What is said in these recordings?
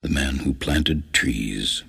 The Man Who Planted Trees.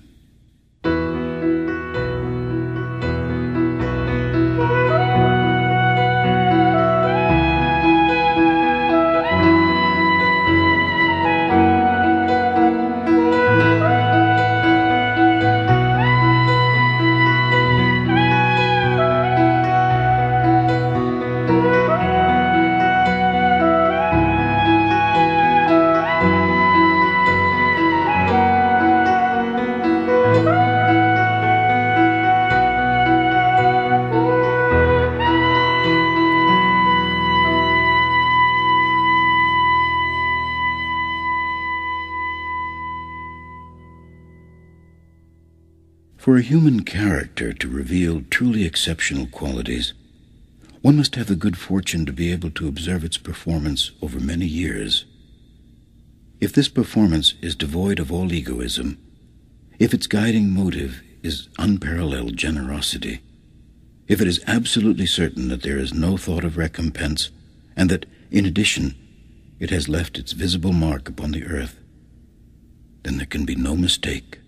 For a human character to reveal truly exceptional qualities, one must have the good fortune to be able to observe its performance over many years. If this performance is devoid of all egoism, if its guiding motive is unparalleled generosity, if it is absolutely certain that there is no thought of recompense, and that, in addition, it has left its visible mark upon the earth, then there can be no mistake.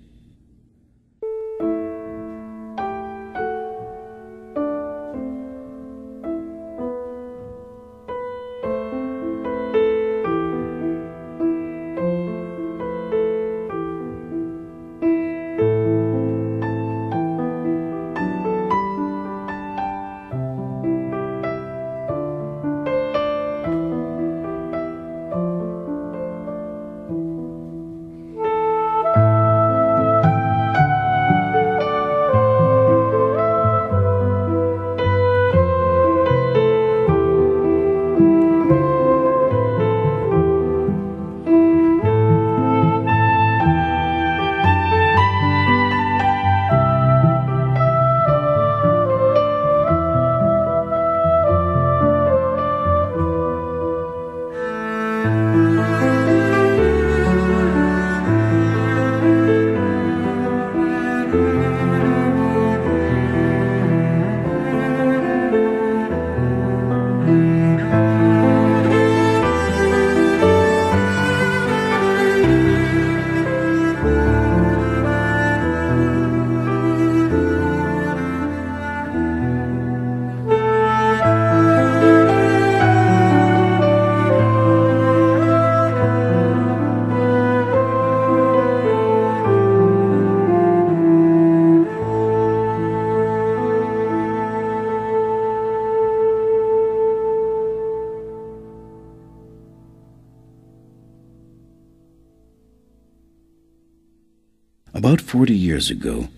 About 40 years ago,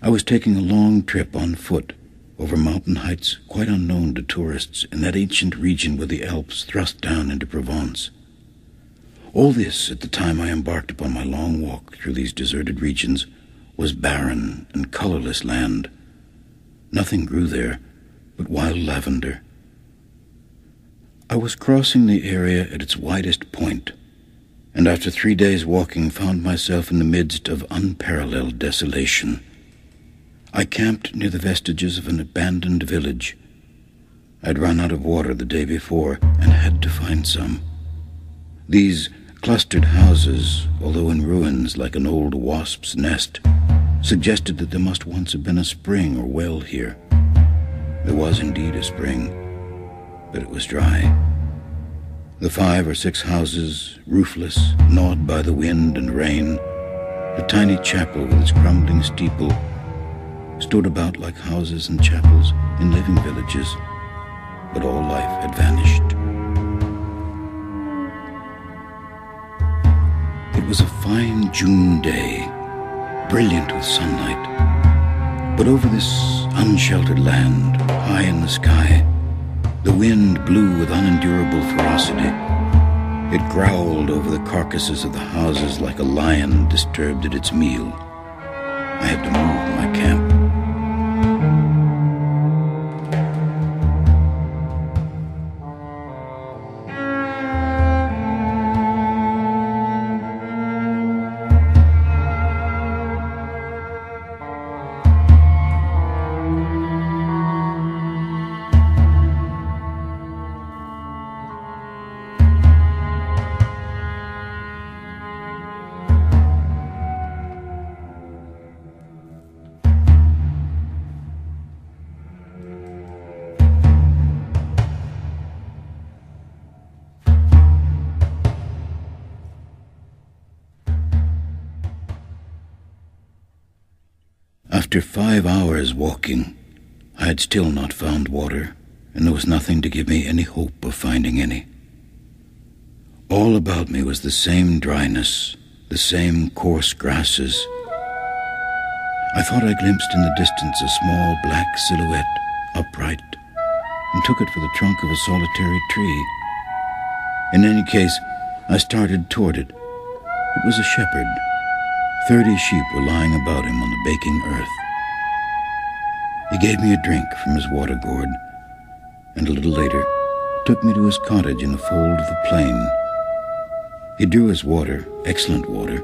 I was taking a long trip on foot over mountain heights quite unknown to tourists in that ancient region where the Alps thrust down into Provence. All this, at the time I embarked upon my long walk through these deserted regions, was barren and colorless land. Nothing grew there but wild lavender. I was crossing the area at its widest point, and after 3 days' walking found myself in the midst of unparalleled desolation. I camped near the vestiges of an abandoned village. I'd run out of water the day before and had to find some. These clustered houses, although in ruins like an old wasp's nest, suggested that there must once have been a spring or well here. There was indeed a spring, but it was dry. The 5 or 6 houses, roofless, gnawed by the wind and rain, the tiny chapel with its crumbling steeple, stood about like houses and chapels in living villages, but all life had vanished. It was a fine June day, brilliant with sunlight, but over this unsheltered land, high in the sky, the wind blew with unendurable ferocity. It growled over the carcasses of the houses like a lion disturbed at its meal. I had to move my camp. After 5 hours walking, I had still not found water, and there was nothing to give me any hope of finding any. All about me was the same dryness, the same coarse grasses. I thought I glimpsed in the distance a small black silhouette, upright, and took it for the trunk of a solitary tree. In any case, I started toward it. It was a shepherd. 30 sheep were lying about him on the baking earth. He gave me a drink from his water gourd, and a little later took me to his cottage in a fold of the plain. He drew his water, excellent water,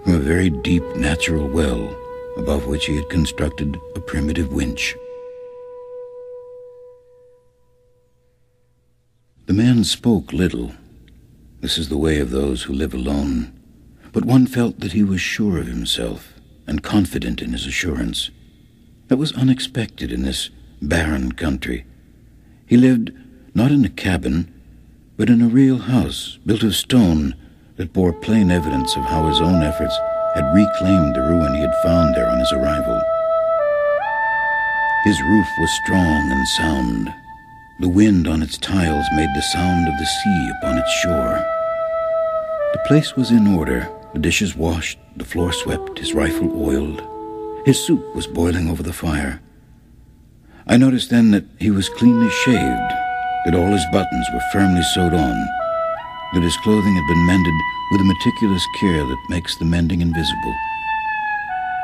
from a very deep natural well, above which he had constructed a primitive winch. The man spoke little. This is the way of those who live alone. But one felt that he was sure of himself and confident in his assurance. That was unexpected in this barren country. He lived not in a cabin, but in a real house built of stone that bore plain evidence of how his own efforts had reclaimed the ruin he had found there on his arrival. His roof was strong and sound. The wind on its tiles made the sound of the sea upon its shore. The place was in order, the dishes washed, the floor swept, his rifle oiled. His soup was boiling over the fire. I noticed then that he was cleanly shaved, that all his buttons were firmly sewed on, that his clothing had been mended with a meticulous care that makes the mending invisible.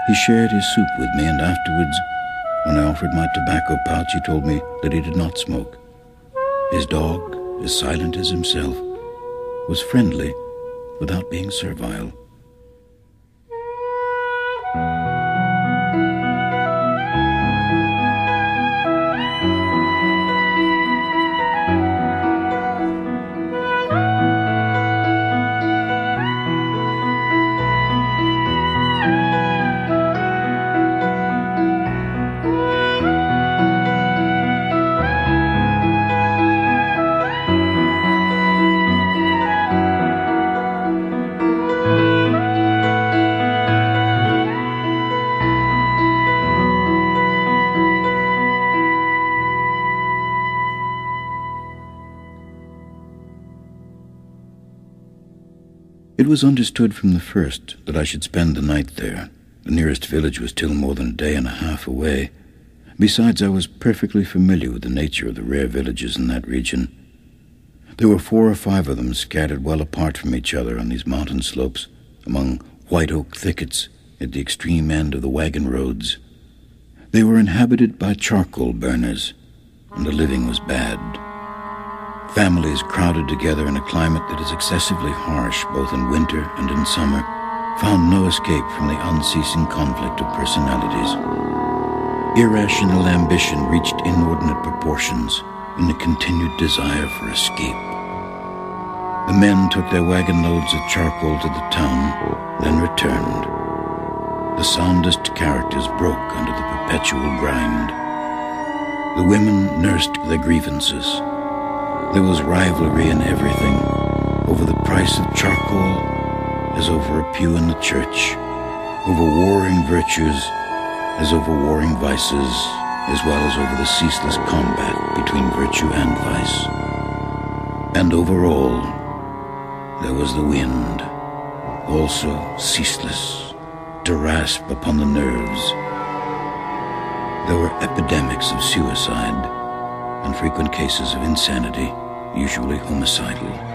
He shared his soup with me, and afterwards, when I offered my tobacco pouch, he told me that he did not smoke. His dog, as silent as himself, was friendly without being servile. It was understood from the first that I should spend the night there. The nearest village was still more than a day and a half away. Besides, I was perfectly familiar with the nature of the rare villages in that region. There were 4 or 5 of them scattered well apart from each other on these mountain slopes, among white oak thickets at the extreme end of the wagon roads. They were inhabited by charcoal burners, and the living was bad. Families crowded together in a climate that is excessively harsh both in winter and in summer found no escape from the unceasing conflict of personalities. Irrational ambition reached inordinate proportions in the continued desire for escape. The men took their wagon loads of charcoal to the town, then returned. The soundest characters broke under the perpetual grind. The women nursed their grievances. There was rivalry in everything, over the price of charcoal as over a pew in the church, over warring virtues as over warring vices, as well as over the ceaseless combat between virtue and vice. And over all, there was the wind, also ceaseless, to rasp upon the nerves. There were epidemics of suicide and frequent cases of insanity, usually homicidal.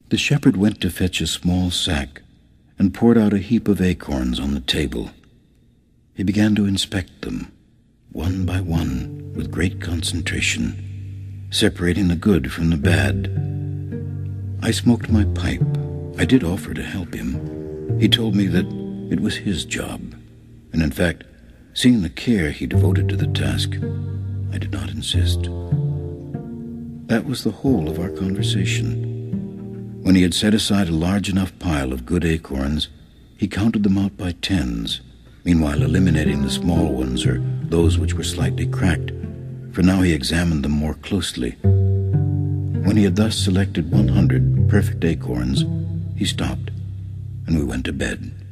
The shepherd went to fetch a small sack and poured out a heap of acorns on the table. He began to inspect them, one by one, with great concentration, separating the good from the bad. I smoked my pipe. I did offer to help him. He told me that it was his job, and in fact, seeing the care he devoted to the task, I did not insist. That was the whole of our conversation. When he had set aside a large enough pile of good acorns, he counted them out by tens, meanwhile eliminating the small ones or those which were slightly cracked, for now he examined them more closely. When he had thus selected 100 perfect acorns, he stopped, and we went to bed.